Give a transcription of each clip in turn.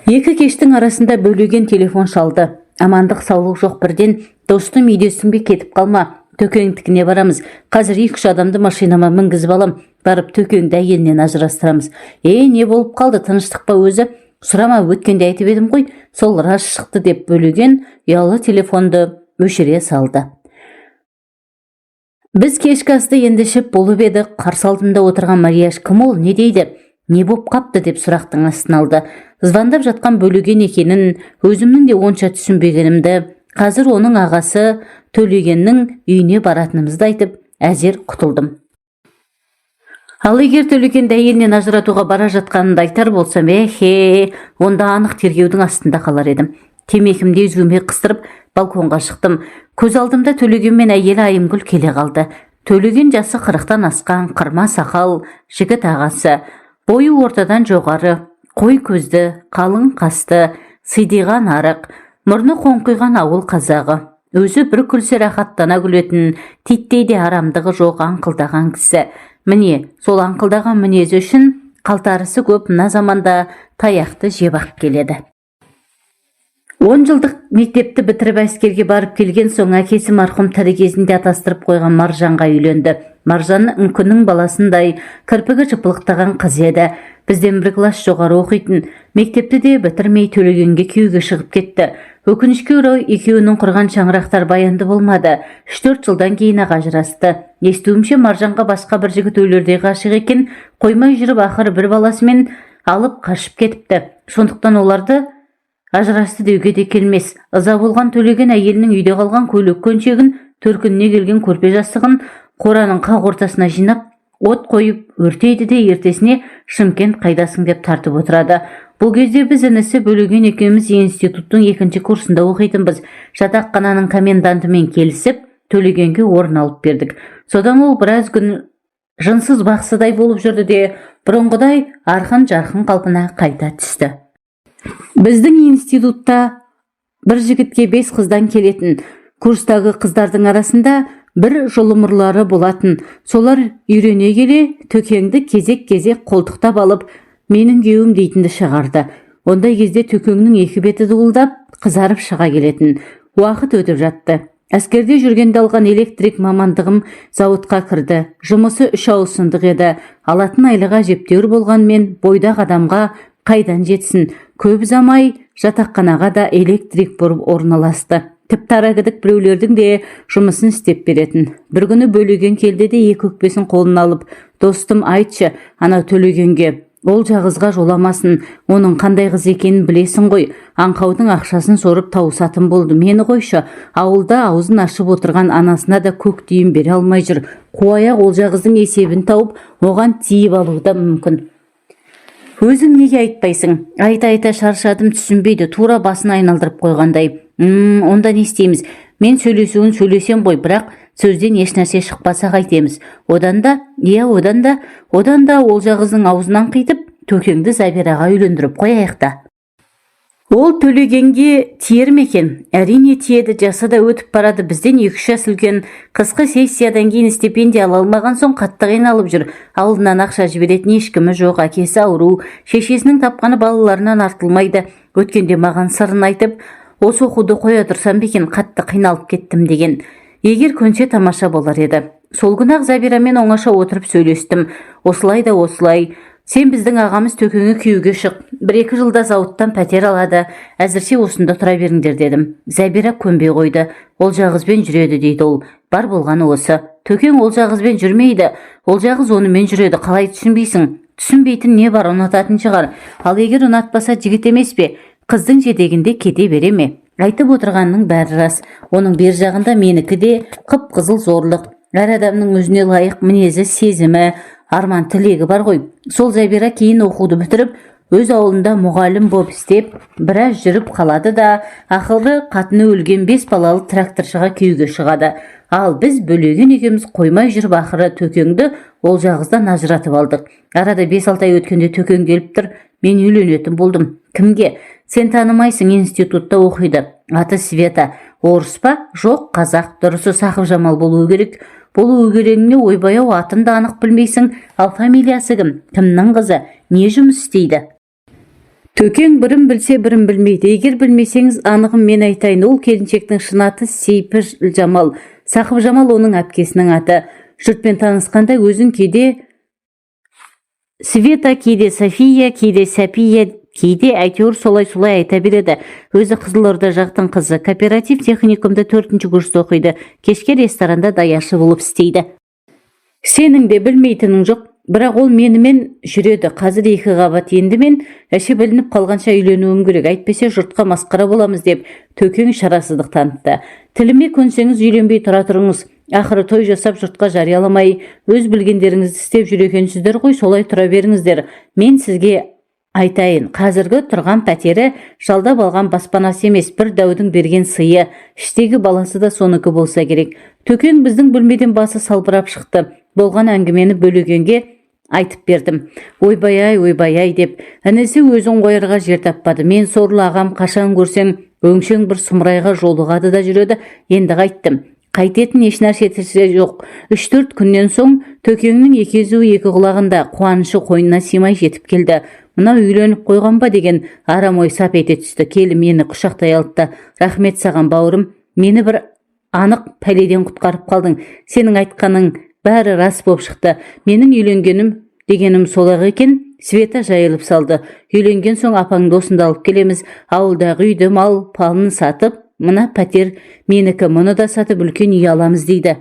Екі кештің арасында бөлеген телефон шалды. Амандық саулық жоқ бірден. Достым, үйдесің бе, кетіп қалма. Төкеңдікіне барамыз. Қазір 2-3 адамды машинама мінгізіп алам. Барып төкеңді әйелінен ажырастырамыз. Не болып қалды, тыныштық па өзі? Сұрама, өткенде айтып едім ғой. Сол рас шықты деп бөлеген ұялы телефонды өшіре салды. Біз кешкі асты енді ішіп болып еді. Қарсы алдымда отырған Марияш кім ол, не дейді? Не боп қапты деп сұрақтың астын алды. Звондап жатқан бөлеген екенін, өзімнің де онша түсінбегенімді, қазір оның ағасы Төлегеннің үйіне баратынымызды айтып, әзер құтылдым. Ал егер Төлегенді әйелінен ажыратуға бара жатқанымды айтар болсам, онда анық тергеудің астында қалар едім. Темекімде үзгіме қыстырып, балконға шықтым. Көз алдымда Төлеген мен әйелі Айымгүл келе қалды. Төлеген жасы 40-тан асқан, қырма сақал, жігіт ағасы. Бойы ортадан жоғары, қой көзді, қалың қасты, сидиған арық, мұрны қоңқиған ауыл қазағы. Өзі бір күлсе рахаттана күлетін, титтейде арамдығы жоқ аңқылдаған кісі. Міне, сол аңқылдаған мінезі үшін қалтарысы көп мына заманда таяқты жебақ келеді. 10 жылдық мектепті бітіріп әскерге барып келген соң әкесі марқұм тірі кезінде атастырып қойған Маржанға үйленді. Маржан үңкінің баласындай кірпігі жыпылықтаған қыз еді. Бізден бір класс жоғары оқитын. Мектепті де бітірмей Төлегенге күйеуге шығып кетті. Өкінішке орай екеуінің құрған шаңырақтар баянды болмады. 3-4 жылдан кейін ажырасты. Естуімше Маржанға басқа бір жігіт өлердей ғашық екен, қоймай жүріп ақыры бір баласымен алып қашып кетіпті. Сондықтан оларды ажырасты деуге де келмес. Ыза болған Төлеген әйелінің үйде қалған көйлек көншегін, төркініне келген көрпе жастығын қораның қақ ортасына жинап, от қойып өртейді де ертесіне Шымкент қайдасың деп тартып отырады. Бұл кезде біз інісі Бөлеген екеуміз институттың 2-ші курсында оқитынбыз. Жатақхананың комендантымен келісіп, Төлегенге орын алып бердік. Содан ол біраз күн жынсыз бақсыдай болып жүрді де, бұрынғыдай арқын-жарқын қалпына қайта түсті. Біздің институтта бір жігітке 5 қыздан келетін, курстағы қыздардың арасында бір жұлымырлары болатын. Солар үйрене келе Төкеңді кезек-кезек қолтықтап алып, менің күйеуім дейтінді шығарды. Ондай кезде Төкеңнің екі беті дуылдап, қызарып шыға келетін. Уақыт өтіп жатты. Әскерде жүргенде алған электрик мамандығым зауытқа кірді. Жұмысы 3 ауысымдық еді. Алатын айлығы әжептәуір болғанмен бойдақ адамға қайдан жетсін. Көп замай жатақханаға да электрик бұрып орналасты. Тіпті арагідік біреулердің де жұмысын істеп беретін. Бір күні Бөлеген келді де екі өкпесін қолына алып, достым, айтшы, ана Төлегенге, ол жағызға жоламасын, оның қандай қыз екенін білесің ғой. Аңқаудың ақшасын сорып тауысатын болды. Мені қойшы, ауылда аузын ашып отырған анасына да көк тиын бере алмай жүр. Қуаяқ ол жағыздың есебін тауып, оған тиіп алуы да мүмкін. Өзің неге айтпайсың? Айта-айта шаршадым, түсінбейді, тура басын айналдырып қойғандай. Онда не істейміз? Мен сөйлесуін сөйлесем ғой, бірақ сөзден еш нәрсе шықпаса қайтеміз. Одан да ол жағыздың аузынан қитып, Төкеңді Забираға үйлендіріп қояйық та. Ол Төлегенге тиер ме екен? Әрине тиеді, жасы да өтіп барады. Бізден 2-3 жас үлкен. Қысқы сессиядан кейін стипендия ала алмаған соң қатты қиналып жүр. Ауылынан ақша жіберетін ешкімі жоқ, әкесі ауру, шешесінің тапқаны балаларынан артылмайды. Өткенде маған сырын айтып, осы оқуды қоя тұрсам бекен, қатты қиналып кеттім деген. Егер көнсе тамаша болар еді. Сол күні-ақ Забирамен оңаша отырып сөйлестім. Осылай да осылай. Сен біздің ағамыз Төкеңе күйеуге шық. 1-2 жылда зауыттан пәтер алады. Әзірше осында тұра беріңдер дедім. Забира көнбей қойды. Ол жағызбен жүреді дейді ол. Бар болғаны осы. Төкең ол жағызбен жүрмейді. Ол жағыз онымен жүреді. Қалай түсінбейсің? Түсінбейтін не бар, ұнататын шығар. Ал егер ұнатпаса жігіт емес пе? Қыздың жетегінде кете бере ме? Айтып отырғанның бәрі рас. Оның бер жағында менікі де қып-қызыл зорлық. Әр адамның өзіне лайық мінезі, сезімі, арман тілегі бар ғой. Сол Забира кейін оқуды бітіріп, өз ауылында мұғалім боп істеп, біраз жүріп қалады да, ақылды қатыны өлген 5 балалы тракторшыға күйеуге шығады. Ал біз Бөлеген екеуміз қоймай жүріп ақыры Төкеңді ол жағыздан ажыратып алдық. Арада 5-6 ай өткенде Төкең келіп тұр, мен үйленетін болдым. Кімге? Сен танымайсың, институтта оқиды. Аты Света. Орыс па? Жоқ, қазақ. Дұрысы Сақып Жамал болуы керек. Болуы керегіне ойбаяу, атын да анық білмейсің. Ал фамилиясы кім? Кімнің қызы? Не жұмыс істейді? Төкең бірін білсе, бірін білмейді. Егер білмесеңіз, анығын мен айтайын. Ол келіншектің шын аты Сейпі Жамал. Сақып Жамал оның әпкесінің аты. Жұртпен танысқанда өзін кейде Света, кейде София, кейде Сәпия, кейде әйтеуір солай айта береді. Өзі Қызылорда жақтың қызы. Кооператив техникумда 4-ші курста оқиды. Кешке ресторанда даяшы болып істейді. Сенің де білмейтінің жоқ. Бірақ ол менімен жүреді. Қазір 2 қабат. Енді мен әші білініп қалғанша үйленуім керек. Әйтпесе жұртқа масқара боламыз деп Төкең шарасыздық танытты. Тіліме көнсеңіз үйленбей тұра тұрыңыз. Ақыры той жасап жұртқа жарияламай, өз білгендеріңізді істеп жүр екенсіздер ғой, солай тұра беріңіздер. Мен сізге айтайын, қазіргі тұрған пәтері жалдап алған баспанасы емес, бір дәудің берген сыйы. Іштегі баласы да соныкі болса керек. Төкең біздің бөлмеден басы салбырап шықты. Болған әңгімені Бөлегенге айтып бердім. Ойбай деп. Інісі өзін қойырға жер таппады. Мен сорлы ағам қашан көрсең, өңшең бір сұмырайға жолығады да жүреді. Енді қайттым. Қайтетін ешнәрсесі жоқ. 3-4 күннен соң Төкеңнің екезуі 2 құлағында, қуанышы қойнына симай жетіп келді. Мына үйленіп қойған ба деген арам ой сап ете түсті. Келі мені құшақтай алды. Рахмет саған бауырым. Мені бір анық пәледен құтқарып қалдың. Сенің айтқаның бәрі рас болып шықты. Менің үйленгенім дегенім сол-ақ екен. Света жайылып салды. Үйленген соң апаңды осында алып келеміз. Ауылдағы үйді, мал палын сатып, мына пәтер менікі, мұны да сатып үлкен үй аламыз дейді.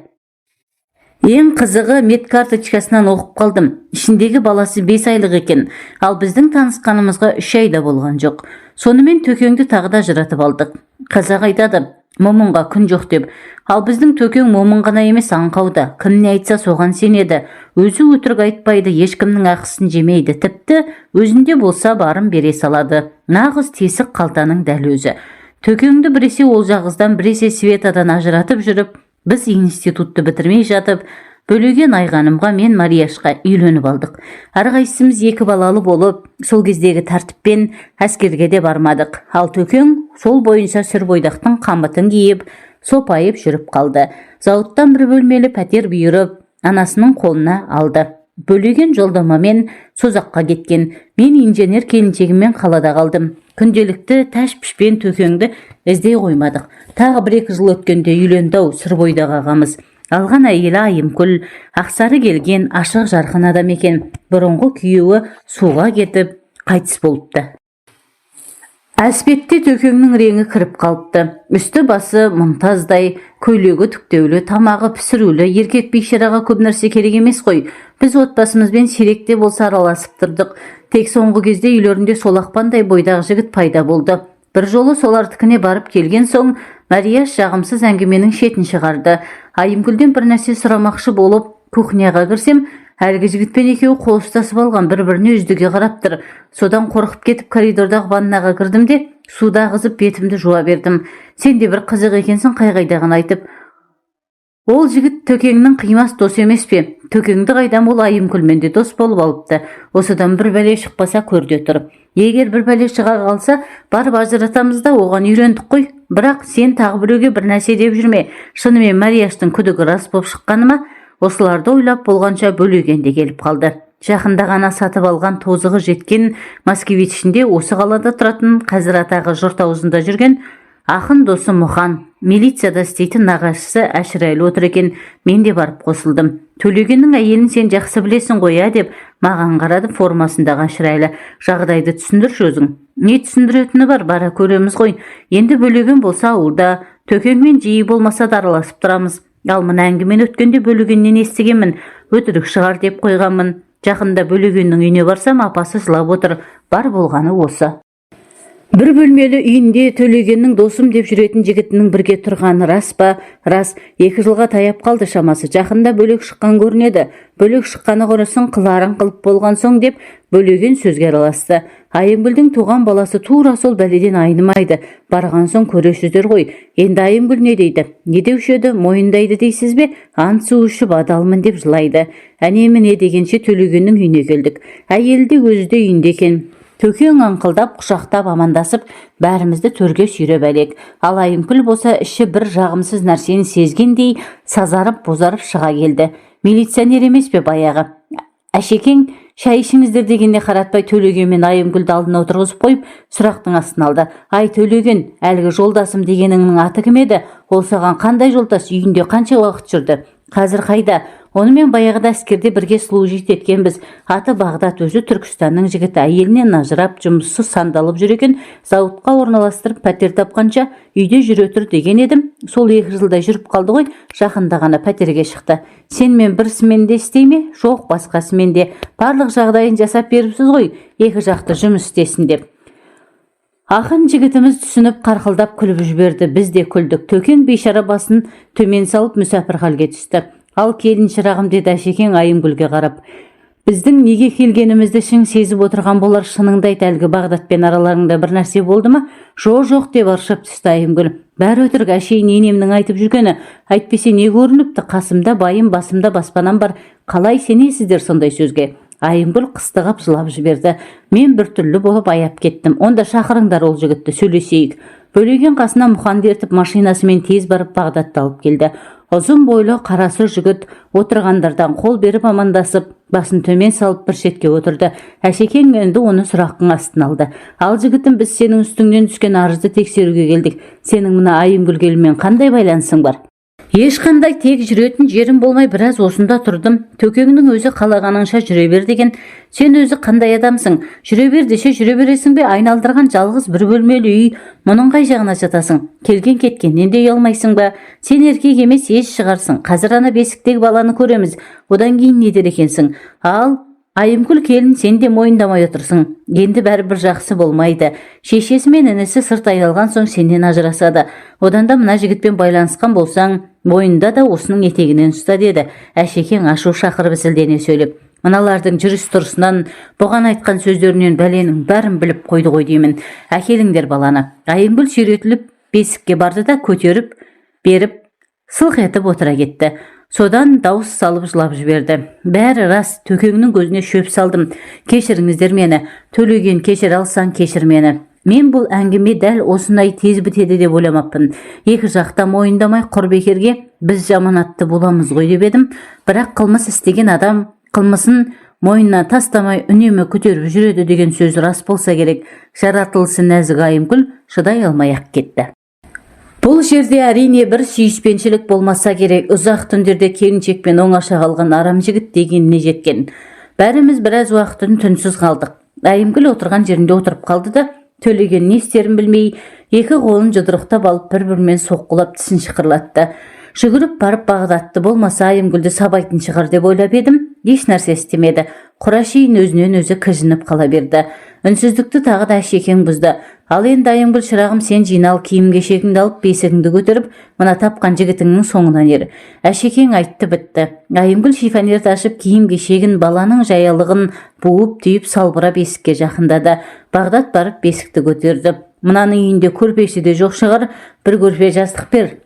Ең қызығы медкарточкасынан оқып қалдым. Ішіндегі баласы 5 айлық екен. Ал біздің танысқанымызға 3 айда болған жоқ. Сонымен Төкеңді тағы да жыратып алдық. Қазақ айтады, момынға күн жоқ деп. Ал біздің Төкең момын ғана емес, аңқауда. Кім не айтса соған сенеді. Өзі өтірік айтпайды, ешкімнің ақысын жемейді. Тіпті өзінде болса барын бере салады. Нағыз тесік қалтаның дәл өзі. Төкеңді біресе ол жағыздан, біресе Светадан ажыратып жүріп, біз институтты бітірмей жатып, Бөлеген Айғанымға мен Марияшқа үйленіп алдық. Әрқайсымыз 2 балалы болып, сол кездегі тәртіппен әскерге де бармадық. Ал Төкең сол бойынша сүрбойдақтың қамытын киіп, сопайып жүріп қалды. Зауыттан бір бөлмелі пәтер бұйырып, анасының қолына алды. Бөлеген жолдамамен Созаққа кеткен. Мен инженер келіншегіммен қалада қалдым. Күнделікті тәш-пішпен Төкеңді іздей қоймадық. Тағы 1-2 жыл өткенде үйленді-ау сүрбойдағы ағамыз. Алған әйелі Айымкүл, ақсары келген, ашық жарқын адам екен. Бұрынғы күйеуі суға кетіп, қайтыс болыпты. Әспетте Төкеңнің реңі кіріп қалыпты. Үсті басы мұнтаздай, көйлегі түктеулі, тамағы пісірулі, еркек бейшараға көп нәрсе керек емес қой. Біз отбасымызбен сиректе болса араласып тұрдық. Тек соңғы кезде үйлерінде солақпандай бойдағы жігіт пайда болды. Бір жолы солардікіне барып келген соң, Марияш жағымсыз әңгіменің шетін шығарды. Айымкүлден бір нәрсе сұрамақшы болып, кухняға кірсем, әлгі жігітпен екеуі қол ұстасып алған, бір-біріне үздіге қарап тұр. Содан қорқып кетіп коридордағы ваннаға кірдім де, суда ағызып бетімді жуа бердім. Сен де бір қызық екенсің, қай-қайдағын айтып. Ол жігіт Төкеңнің қимас дос емес пе? Төкеңді қайдам, ол Айымкүлмен де дос болып алыпты. Осыдан бір бәле шықпаса көрде тұр. Егер бір бәле шыға қалса, барып ажыратамыз да оған үйрендік қой. Бірақ сен тағы біреуге бір нәрсе деп жүрме. Шынымен Марияштың күдігі рас болып шыққаны ма? Осыларды ойлап болғанша Бөлеген де келіп қалды. Жақында ғана сатып алған тозығы жеткен Москвичінде осы қалада тұратын, қазір атағы жұрт аузында жүрген ақын досы Мұхан, милицияда істейтін нағашысы Әшірәлі отыр екен. Мен де барып қосылдым. Төлегеннің әйелін сен жақсы білесің ғой, деп маған қарады формасындағы Әшірәлі. Жағдайды түсіндірші өзің. Не түсіндіретіні бар, бара көреміз ғой. Енді Бөлеген болса ауылда, Төкеңмен жиі болмаса да араласып тұрамыз. Ал мына әңгімені өткенде Бөлегеннен естігенмін. Өтірік шығар деп қойғанмын. Жақында Бөлегеннің үйіне барсам, апасы жылап отыр. Бар болғаны осы. Бір бөлмелі үйінде Төлегеннің досым деп жүретін жігітінің бірге тұрғаны рас па? Рас. 2 жылға таяп қалды шамасы. Жақында бөлек шыққан көрінеді. Бөлек шыққаны құрысын, қыларың қылып болған соң деп Бөлеген сөзге араласты. Айымкүлдің туған баласы тура сол бәледен айнымайды. Барған соң көресіздер ғой. Енді Айымкүл не дейді? Не деуші еді? Мойындайды дейсіз бе? Ант су ішіп адалмын деп жылайды. Әнемі не дегенше Төлегеннің үйіне келдік. Әйелі де өзі де үйінде екен. Төкең аңқылдап, құшақтап, амандасып, бәрімізді төрге сүйреп әлек. Ал Айымкүл болса іші бір жағымсыз нәрсені сезгендей, сазарып, бозарып шыға келді. Милиционер емес пе баяғы? Әшекең Шай ішіңіздер дегенде қаратпай Төлеген мен Айымгүлді алдына отырғызып қойып, сұрақтың астын алды. Ай Төлеген, әлгі жолдасым дегеніңнің аты кім еді? Ол саған қандай жолдас, үйінде қанша уақыт жүрді? Қазір қайда? Онымен баяғыда әскерде бірге служить еткенбіз. Аты Бағдат, өзі Түркістанның жігіті, әйелінен ажырап, жұмыссыз сандалып жүр екен. Зауытқа орналастырып пәтер тапқанша үйде жүре тұр деген едім. Сол 2 жылдай жүріп қалды ғой, жақында ғана пәтерге шықты. Сенмен бірісімен де істей ме? Жоқ, басқасымен де. Барлық жағдайын жасап беріпсіз ғой, 2 жақты жұмыс істесін деп. Ақын жігітіміз түсініп қарқылдап күліп жіберді. Біз де күлдік. Төкен бейшара басын төмен салып мүсәпір халге түсті. Ал келін шырағым, деді Әшекең Айымгүлге қарап. Біздің неге келгенімізді шын сезіп отырған болар, шыныңды айт, әлгі Бағдатпен араларыңда бір нәрсе болды ма? Жоқ деп аршып түсті Айымгүл. Бәрі өтірік, әшейін енемнің айтып жүргені. Әйтпесе не көрініпті? Қасымда байым, басымда баспанам бар. Қалай сенесіздер сондай сөзге? Айымгүл қыстығып жылап жіберді. Мен біртүрлі болып аяп кеттім. Онда шақырыңдар ол жігітті, сөйлесейік. Бөлеген қасына Мұханды ертіп машинасымен тез барып Бағдатты алып келді. Ұзын бойлы қарасы жігіт отырғандардан қол беріп амандасып, басын төмен салып бір шетке отырды. Әшекең енді оны сұрақтың астына алды. Ал жігітім, біз сенің үстіңнен түскен арызды тексеруге келдік. Сенің мына Айымгүл келінмен қандай байланысың бар? Ешқандай, тек жүретін жерім болмай біраз осында тұрдым. Төкеңнің өзі қалағаныңша жүре бер деген. Сен өзі қандай адамсың? Жүре бер десе жүре бересің бе? Айналдырған жалғыз бір бөлмелі үй, мұның қай жағына жатасың? Келген кеткеннен де ұялмайсың ба? Сен еркек емес, еш шығарсың. Қазір ана бесіктегі баланы көреміз. Одан кейін не дер екенсің? Ал Айымгүл келін, сен де мойындамай отырсың. Енді бәрібір жақсы болмайды. Шешесі мен інісі сырт айналған соң сенен ажырасады. Одан да мына жігітпен байланысқан болсаң, мойында да осының етегінен ұста, деді Әшекең ашу шақырып зілдене сөйлеп. Мыналардың жүріс-тұрысынан, бұған айтқан сөздерінен бәленің бәрін біліп қойды ғой деймін. Әкеліңдер баланы. Айымгүл сүйретіліп бесікке барды да көтеріп беріп сылқ етіп отыра кетті. Содан дауыс салып жылап жіберді. Бәрі рас, Төкеңнің көзіне шөп салдым. Кешіріңіздер мені. Төлеген, кешір алсаң кешір мені. Мен бұл әңгіме дәл осындай тез бітеді деп ойламаппын. 2 жақта мойындамай құр бекерге біз жаманатты боламыз ғой деп едім. Бірақ қылмыс істеген адам қылмысын мойнына тастамай үнемі көтеріп жүреді деген сөз рас болса керек. Жаратылысы нәзік Айымгүл шыдай алмай-ақ кетті. Бұл жерде әрине бір сүйіспеншілік болмаса керек. Ұзақ түндерде келіншекпен оңаша қалған арам жігіт дегеніне жеткен. Бәріміз біраз уақытын түнсіз қалдық. Айымгүл отырған жерінде отырып қалды да, Төлеген не істерін білмей, 2 қолын жұдырықтап алып бір-бірімен соққылап тісін шықырлатты. Жүгіріп барып Бағдатты болмаса Айымгүлді сабайтын шығар деп ойлап едім. Еш нәрсе істемеді. Құрашейін өзінен өзі кіжініп қала берді. Үнсіздікті тағы да Әшекең бұзды. Ал енді Айымгүл, шырағым, сен жинал, киім-кешегіңді алып бесігіңді көтеріп, мына тапқан жігітіңнің соңынан ер. Әшекең айтты, бітті. Айымгүл шифонерді ашып, киім-кешегін, баланың жаялығын буып түйіп салбырап бесікке жақындады. Бағдат барып бесікті көтерді. Мынаның үйінде көрпесі де жоқ шығар, бір көрпе жастық бер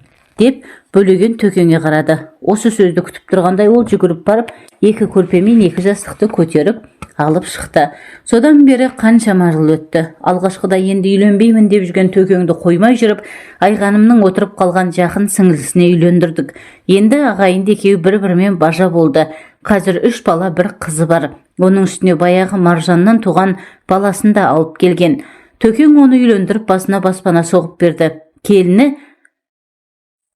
деп Бөлеген Төкеңе қарады. Осы сөзді күтіп тұрғандай ол жүгіріп барып, 2 көрпе мен 2 жастықты көтеріп алып шықты. Содан бері қаншама жыл өтті. Алғашқыда енді үйленбеймін деп жүрген Төкеңді қоймай жүріп, Айғанымның отырып қалған жақын сіңлісіне үйлендірдік. Енді ағайынды екеуі бір-бірімен бажа болды. Қазір 3 бала, 1 қызы бар. Оның үстіне баяғы Маржаннан туған баласын да алып келген. Төкең оны үйлендіріп басына баспана соғып берді. Келіні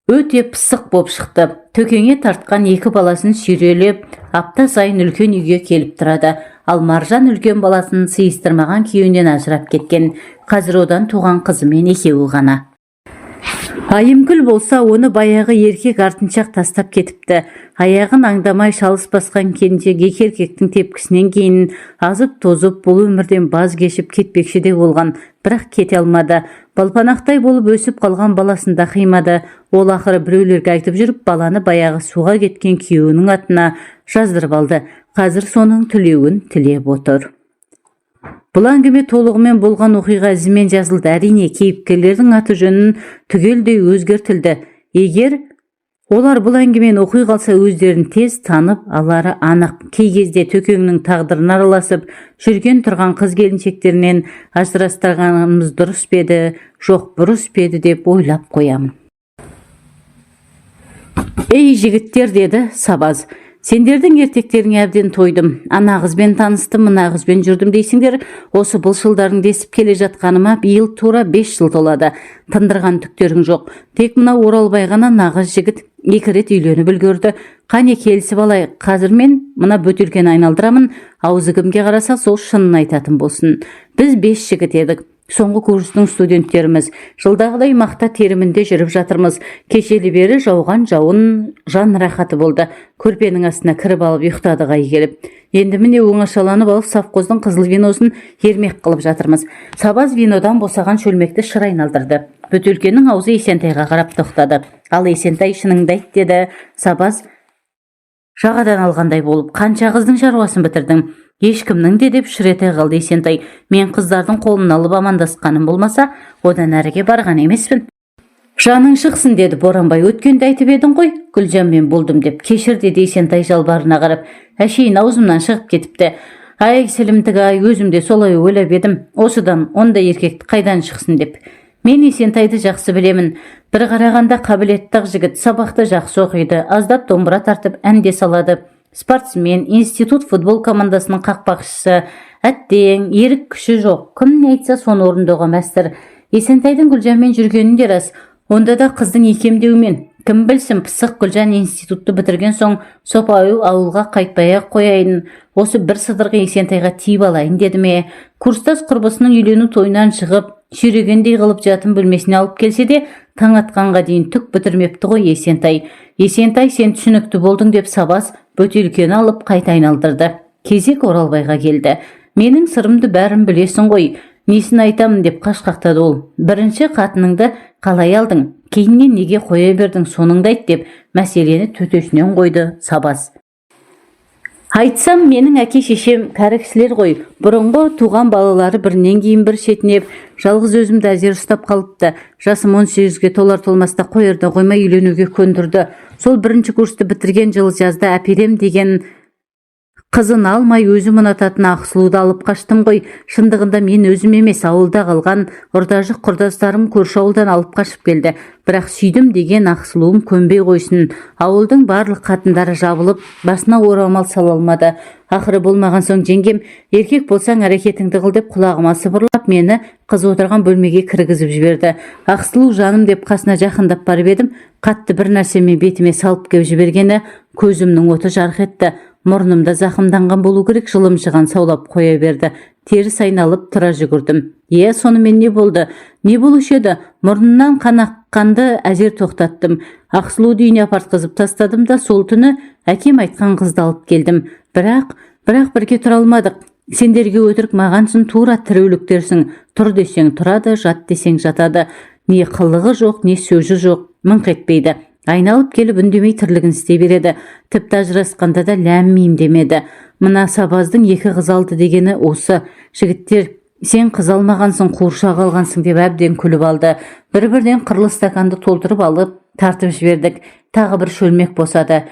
өте пысық боп шықты. Төкеңе тартқан 2 баласын сүйрелеп, апта сайын үлкен үйге келіп тұрады. Ал Маржан үлкен баласын сыйыстырмаған күйеуінен ажырап кеткен. Қазір одан туған қызымен екеуі ғана. Айымгүл болса оны баяғы еркек артыншақ тастап кетіпті. Аяғын аңдамай шалыс басқан келіншек еркектің тепкісінен кейін азып тозып бұл өмірден баз кешіп кетпекші де болған, бірақ кете алмады. Балпанақтай болып өсіп қалған баласын да қимады. Ол ақыры біреулерге айтып жүріп, баланы баяғы суға кеткен күйеуінің атына жаздырып алды. Қазір соның тілеуін тілеп отыр. Бұл әңгіме толығымен болған оқиға ізімен жазылды. Әрине, кейіпкерлердің аты жөнін түгелдей өзгертілді. Егер олар бұл әңгімені оқи қалса, өздерін тез танып алары анық. Кей кезде Төкеңнің тағдырын араласып жүрген тұрған қыз келіншектерінен ажырастырғанымыз дұрыс пе еді, жоқ бұрыс пе еді деп ойлап қоямын. Ей жігіттер, деді Сабаз, Сендердің ертектеріңе әбден тойдым. Ана қызбен таныстым, мына қызбен жүрдім дейсіңдер. Осы бұл жылдардың десіп келе жатқаныма биыл тура 5 жыл толады. Тындырған түктерің жоқ. Тек мына Оралбай ғана нағыз жігіт 2 рет үйленіп үлгерді. Қане келісіп алайық. Қазір мен мына бөтелкені айналдырамын. Аузы кімге қараса сол шынын айтатын болсын. Біз 5 жігіт едік. Соңғы курстың студенттеріміз. Жылдағыдай мақта терімінде жүріп жатырмыз. Кешелі бері жауған жауын жан рахаты болды. Көрпенің астына кіріп алып ұйықтадық ай келіп. Енді міне оңашаланып алып совхоздың қызыл виносын ермек қылып жатырмыз. Сабаз винодан босаған шөлмекті шыр айналдырды. Бөтелкенің аузы Есентайға қарап тоқтады. Ал Есентай шыныңды айт деді. Сабаз жағадан алғандай болып, қанша қыздың шаруасын бітірдің? Ешкімнің де деп шыр ете қалды Есентай. Мен қыздардың қолын алып амандасқаным болмаса, одан әріге барған емеспін. Жаның шықсын деді Боранбай. Өткенде айтып едің ғой, Гүлжанмен болдым деп. Кешір деді Есентай жалбарына қарап. Әшейін аузымнан шығып кетіпті. Ай сілімтік-ай, өзім де солай ойлап едім. Осыдан ондай еркекті қайдан шықсын деп. Мен Есентайды жақсы білемін. Бір қарағанда қабілетті жігіт, сабақты жақсы оқиды, аздап домбыра тартып әнде салады. Спортсмен, институт футбол командасының қақпақшысы, әттең, ерік күші жоқ. Кім не айтса соны орындауға мәстір. Есентайдың Гүлжанмен жүргенін де рас. Онда да қыздың икемдеуімен. Кім білсін, пысық Гүлжан институтты бітірген соң сопайу ауылға қайтпай-ақ қояйын. Осы бір сыдырғы Есентайға тиіп алайын деді ме. Курстас құрбысының үйлену тойынан шығып, шүрегендей қылып жатын бөлмесіне алып келсе де, таң атқанға дейін түк бітірмепті ғой Есентай. Есентай, сен түсінікті болдың деп Сабаз бөтелкені алып қайта айналдырды. Кезек Оралбайға келді. Менің сырымды бәрін білесің ғой. Несін айтамын деп қашқақтады ол. Бірінші қатыныңды қалай алдың? Кейіннен неге қоя бердің, соныңды айт деп мәселені төтесінен қойды Сабаз. Айтсам, менің әке-шешем кәрі кісілер ғой. Бұрынғы туған балалары бірінен кейін бір шетінеп, жалғыз өзімді әзер ұстап қалыпты. Жасым 18-ге толар-толмаста қойырда қоймай үйленуге көндірді. Сол бірінші курсты бітірген жылы жазда әперем деген қызын алмай өзім ұнататын Ақсұлуды алып қаштым ғой. Шындығында мен өзім емес, ауылда қалған ұрдажық құрдастарым көрші ауылдан алып қашып келді. Бірақ сүйдім деген Ақсұлуым көнбей қойсын. Ауылдың барлық қатындары жабылып, басына орамал сала алмады. Ақыры болмаған соң жеңгем, еркек болсаң әрекетіңді қыл деп құлағыма сыбырлап, мені қыз отырған бөлмеге кіргізіп жіберді. Ақсұлу жаным деп қасына жақындап барып едім, қатты бір нәрсемен бетіме салып кеп жібергені көзімнің оты жарқ етті. Мұрнымда зақымданған болу керек, жылымшыған саулап қоя берді. Теріс айналып тұра жүгірдім. Сонымен не болды? Не болушы еді? Мұрнынан қан аққанды әзер тоқтаттым. Ақсұлуды үйіне апартқызып тастадым да сол түні әкем айтқан қызды алып келдім. Бірақ бірге тұра алмадық. Сендерге өтірік, мағансың тура тіреуліктерсің. Тұр десең тұрады, жат десең жатады. Не қылығы жоқ, не сөзі жоқ, мыңқ етпейді. Айналып келіп үндемей тірлігін істей береді. Тіпті ажырасқанда да ләм-мим демеді. Мына Сабаздың 2 қыз алды дегені осы. Жігіттер, сен қыз алмағансың, қуыршақ алғансың деп әбден күліп алды. Бір-бірден қырлы стаканды толтырып алып, тартып жібердік. Тағы бір шөлмек босады.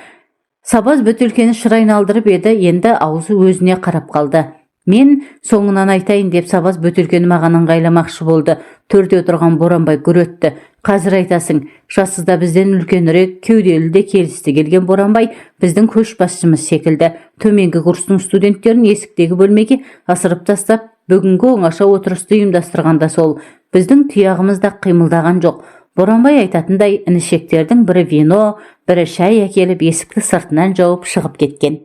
Сабаз бөтелкені шыр айналдырып еді, енді аузы өзіне қарап қалды. Мен соңынан айтайын деп Сабаз бөтелкені маған ыңғайламақшы болды. Төрде отырған Боранбай гүр етті. Қазір айтасың, жасызда бізден үлкенірек, кеуделі де келісті келген Боранбай біздің көшбасшымыз секілді. Төменгі курстың студенттерін есіктегі бөлмеге асырып тастап, бүгінгі оңаша отырысты ұйымдастырғанда сол. Біздің тұяғымыз да қимылдаған жоқ. Боранбай айтатындай інішектердің бірі вино, бірі шай әкеліп есікті сыртынан жауып шығып кеткен.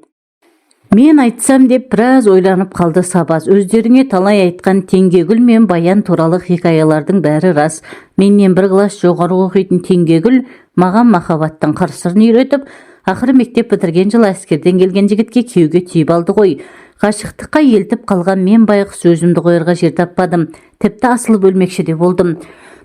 Мен айтсам деп біраз ойланып қалды Сабаз. Өздеріңе талай айтқан Теңгегүл мен Баян туралы хикаялардың бәрі рас. Менен бір класс жоғары оқитын Теңгегүл маған махаббаттың қыр-сырын үйретіп, ақыры мектеп бітірген жылы әскерден келген жігітке күйеуге түйіп алды ғой. Ғашықтыққа елтіп қалған мен байғұс өзімді қойырға жер таппадым. Тіпті асылып өлмекші де болдым.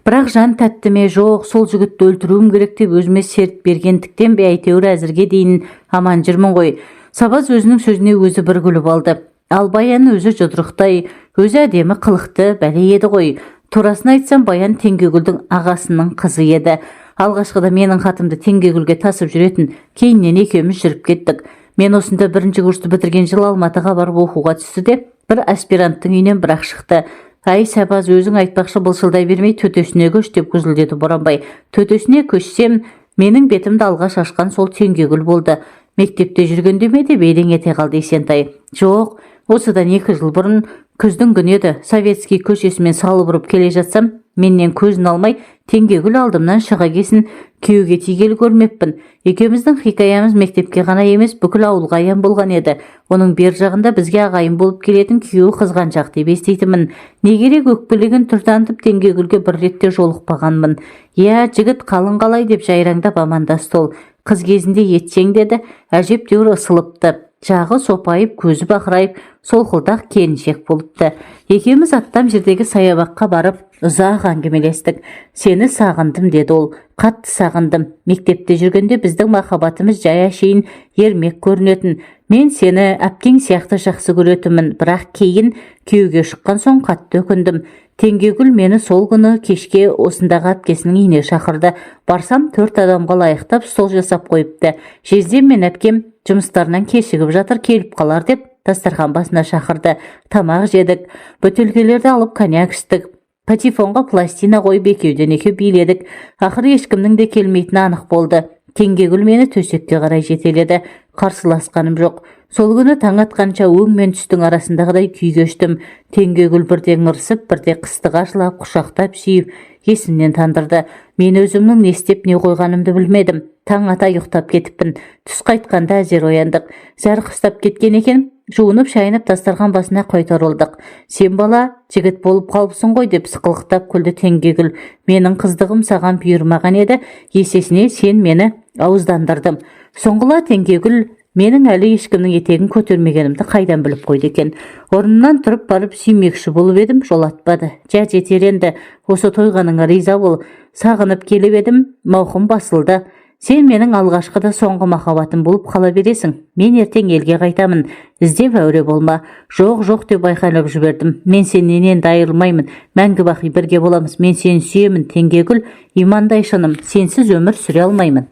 Бірақ жан тәтті ме жоқ, сол жігітті өлтіруім керек деп өзіме серт бергендіктен бе әйтеуір әзірге дейін аман жүрмін ғой. Сабаз өзінің сөзіне өзі бір күліп алды. Ал Баян өзі жұдырықтай, өзі әдемі қылықты бәле еді ғой. Турасын айтсам, Баян Теңгегүлдің ағасының қызы еді. Алғашқыда менің хатымды Теңгегүлге тасып жүретін, кейіннен екеуміз жүріп кеттік. Мен осында 1-ші курсты бітірген жылы Алматыға барып оқуға түсті де, бір аспиранттың үйінен бірақ шықты. Ай Сабаз, өзің айтпақшы былшылдай бермей төтесіне көш деп гүжілдеді Боранбай. Төтесіне көшсем, менің бетімді алғаш ашқан сол Теңгегүл болды. Мектепте жүргенде ме деп елең ете қалды Есентай. Жоқ, осыдан 2 жыл бұрын күздің күні еді. Советский көшесімен салып ұрып келе жатсам, менен көзін алмай Теңгегүл алдымнан шыға келсін, күйеуге тигелі көрмеппін. Екеуміздің хикаямыз мектепке ғана емес, бүкіл ауылға аян болған еді. Оның бер жағында бізге ағайын болып келетін күйеуі қызғаншақ деп еститінмін. Не керек өкпелеген түр танытып Теңгегүлге бір ретте жолықпағанмын. Иә, жігіт қалың қалай деп жайраңдап амандасты ол. Қыз кезінде етсең деді, әжептәуір ысылыпты. Жағы сопайып, көзі бақырайып, солқылдақ келіншек болыпты. Екеуміз аттам жердегі саябаққа барып, ұзақ әңгімелестік. Сені сағындым деді ол. Қатты сағындым. Мектепте жүргенде біздің махаббатымыз жай әшейін ермек көрінетін. Мен сені әпкең сияқты жақсы көретінмін, бірақ кейін күйеуге шыққан соң қатты өкіндім. Теңгегүл мені сол күні кешке осындағы әпкесінің үйіне шақырды. Барсам 4 адамға лайықтап стол жасап қойыпты. Жездем мен әпкем жұмыстарынан кешігіп жатыр, келіп қалар деп дастархан басына шақырды. Тамақ жедік, бөтелкелерді алып коньяк іштік. Патефонға пластина қойып екеуден екеу биледік. Ақыры ешкімнің де келмейтіні анық болды. Теңгегүл мені төсекке қарай жетеледі. Қарсыласқаным жоқ. Сол күні таң атқанша өң мен түстің арасындағыдай күй кештім. Теңгегүл бірде ыңырсып, бірде қыстыға жылап, құшақтап сүйіп, есімнен тандырды. Мен өзімнің не істеп не қойғанымды білмедім. Таң ата ұйықтап кетіппін. Түс қайтқанда әзер ояндық. Зәр қыстап кеткен екен. Жуынып шайынып дастархан басына қайтарылдық. Сен бала жігіт болып қалыпсың ғой деп сықылықтап күлді Теңгегүл. Менің қыздығым саған бұйырмаған еді, есесіне сен мені ауыздандырдым. Соңғыла Теңгегүл менің әлі ешкімнің етегін көтермегенімді қайдан біліп қойды екен. Орнымнан тұрып барып сүймекші болып едім, жолатпады. Жә жетер енді, осы тойғаныңа риза бол. Сағынып келіп едім, мауқым басылды. Сен менің алғашқы да соңғы махаббатым болып қала бересің. Мен ертең елге қайтамын. Іздеп әуре болма. Жоқ деп айқайлап жібердім. Мен сенен енді айырылмаймын. Мәңгі бақи бірге боламыз. Мен сені сүйемін, Теңгегүл. Имандай шыным. Сенсіз өмір сүре алмаймын.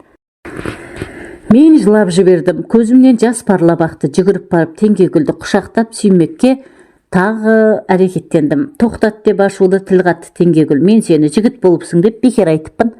Мен жылап жібердім. Көзімнен жас парлап ақты. Жүгіріп барып Теңгегүлді құшақтап сүймекке тағы әрекеттендім. Тоқтат деп ашулы тіл қатты Теңгегүл. Мен сені жігіт болыпсың деп бекер айтыппын.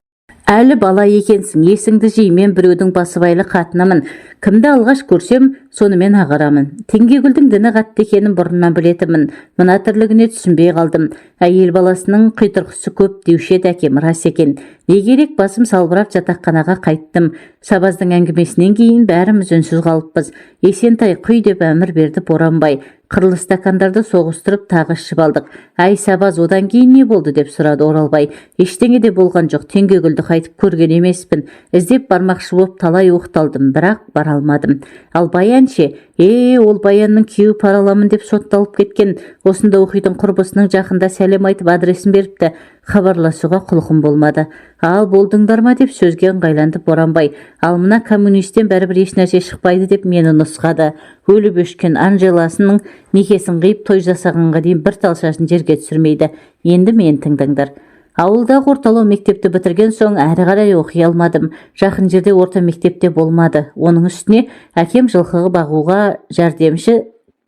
Әлі бала екенсің, есіңді жи, мен біреудің басыбайлы қатынымын. Кімді алғаш көрсем, сонымен ағарамын. Теңгегүлдің діні қатты екенін бұрыннан білетінмін. Мына тірлігіне түсінбей қалдым. Әйел баласының қитұрқысы көп деуші еді әкем, рас екен. Не керек басым салбырап жатақханаға қайттым. Сабаздың әңгімесінен кейін бәріміз үнсіз қалыппыз. Есентай құй деп әмір берді Боранбай. Қырлы стакандарды соғыстырып тағы ішіп алдық. Әй Сабаз, одан кейін не болды деп сұрады Оралбай. Ештеңе де болған жоқ, Теңгегүлді қайтып көрген емеспін. Іздеп бармақшы боп талай оқталдым, бірақ бара алмадым. Ал Баян ше? Ол Баянның күйеуі параламын деп сотталып кеткен. Осында оқитын құрбысының жақында сәлем айтып адресін беріпті. Хабарласуға құлқым болмады. Ал болдыңдар ма деп сөзге ыңғайланды Боранбай. Ал мына коммунистен бәрібір ешнәрсе шықпайды деп мені нұсқады. Өліп өшкен Анжеласының некесін қиып той жасағанға дейін бір тал шашын жерге түсірмейді. Енді мен тыңдаңдар. Ауылдағы орталау мектепті бітірген соң әрі қарай оқи алмадым. Жақын жерде орта мектепте болмады. Оның үстіне әкем жылқы бағуға жәрдемші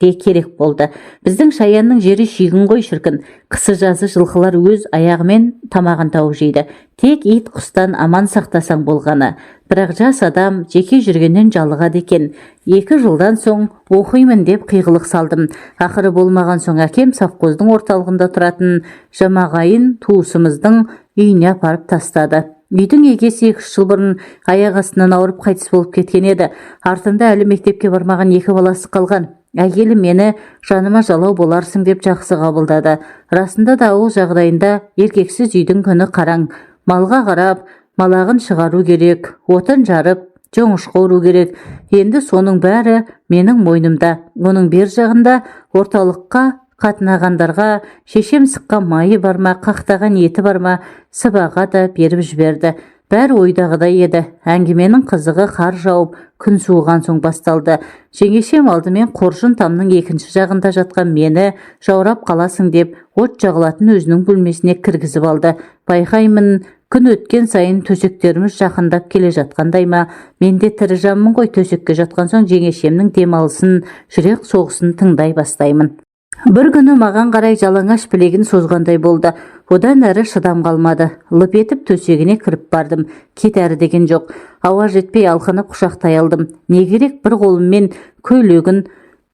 де керек болды. Біздің Шаянның жері шүйгін ғой шіркін. Қысы-жазы жылқылар өз аяғымен тамағын тауып жейді. Тек ит құстан аман сақтасаң болғаны. Бірақ жас адам жеке жүргеннен жалығады екен. 2 жылдан соң оқимын деп қиғылық салдым. Ақыры болмаған соң әкем совхоздың орталығында тұратын Жамағайын туысымыздың үйіне апарып тастады. Үйдің егесі 2 жыл бұрын аяқ астынан ауырып қайтыс болып кеткен еді. Артында әлі мектепке бармаған 2 баласы қалған. Әйелі мені жаныма жалау боларсың деп жақсы қабылдады. Расында да ауыл жағдайында еркексіз үйдің күні қараң. Малға қарап, малағын шығару керек, отын жарып, жоңышқа ұру керек. Енді соның бәрі менің мойнымда. Оның бер жағында орталыққа қатынағандарға шешем сыққан майы бар ма, қақтаған еті бар ма, сыбаға да беріп жіберді. Бәрі ойдағыдай еді. Әңгіменің қызығы қар жауып, күн суыған соң басталды. Жеңешем алдымен қоржын тамның екінші жағында жатқан мені жаурап қаласың деп от жағылатын өзінің бөлмесіне кіргізіп алды. Байқаймын, күн өткен сайын төсектеріміз жақындап келе жатқандай ма? Мен де тірі жанмын ғой, төсекке жатқан соң жеңешемнің демалысын, жүрек соғысын тыңдай бастаймын. Бір күні маған қарай жалаңаш білегін созғандай болды. Одан әрі шыдам қалмады. Лып етіп төсегіне кіріп бардым. Кет әрі деген жоқ. Ауа жетпей алқынып құшақтай алдым. Не керек, бір қолыммен көйлегін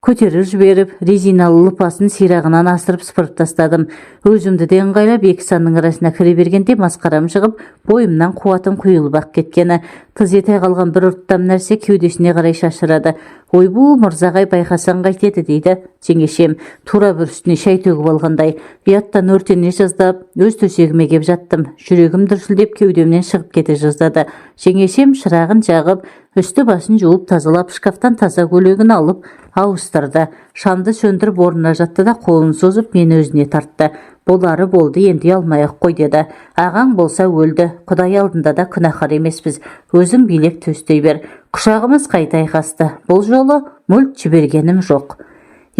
көтеріп жіберіп, резиналы лыпасын сирағынан асырып сыпырып тастадым. Өзімді де ыңғайлап екі санның арасына кіре бергенде масқарам шығып, бойымнан қуатым құйылып-ақ кеткені. Тыз ете қалған бір ұрттам нәрсе кеудесіне қарай шашырады. Ойбу, мырзағай, байқасаң қайтеді дейді жеңешем, тура бір үстіне шай төгіп алғандай. Ұяттан өртене жаздап, өз төсегіме кеп жаттым. Жүрегім дүрсілдеп кеудемнен шығып кете жаздады. Жеңешем шырағын жағып, үсті басын жуып тазалап, шкафтан таза көйлегін алып ауыстырды. Шамды сөндіріп орнына жатты да қолын созып мені өзіне тартты. Болары болды, енді алмай-ақ қой деді. Ағаң болса өлді, Құдай алдында да күнәһар емеспіз. Өзің билеп төстей бер. Құшағымыз қайта айқасты. Бұл жолы мүлт жібергенім жоқ.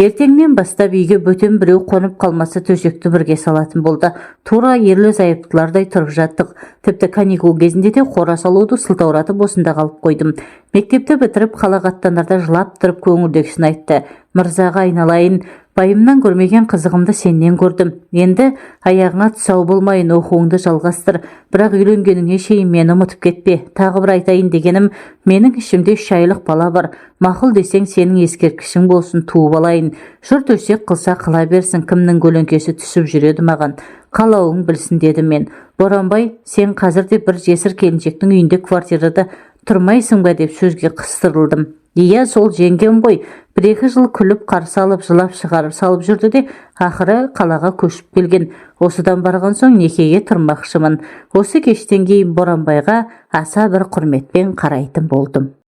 Ертеңнен бастап үйге бөтен біреу қонып қалмаса төсекті бірге салатын болды. Тура ерлі зайыптылардай тұрып жаттық. Тіпті каникул кезінде де қора салуды сылтауратып осында қалып қойдым. Мектепті бітіріп қалаға аттанарда жылап тұрып көңілдегісін айтты. Мырзаға айналайын, байымнан көрмеген қызығымды сенен көрдім. Енді аяғыңа тұсау болмайын, оқуыңды жалғастыр. Бірақ үйленгеніңе шейін мені ұмытып кетпе. Тағы бір айтайын дегенім, менің ішімде 3 айлық бала бар. Мақұл десең сенің ескерткішің болсын, туып алайын. Жұрт өсек қылса қыла берсін, кімнің көлеңкесі түсіп жүреді маған. Қалауың білсін деді мен. Боранбай, сен қазір де бір жесір келіншектің үйінде квартирада тұрмайсың ба деп сөзге қыстырылдым. Иә, сол жеңгем ғой. 1-2 жыл күліп қарсы алып, жылап шығарып салып жүрді де, ақыры қалаға көшіп келген. Осыдан барған соң некеге тұрмақшымын. Осы кештен кейін Боранбайға аса бір құрметпен қарайтын болдым.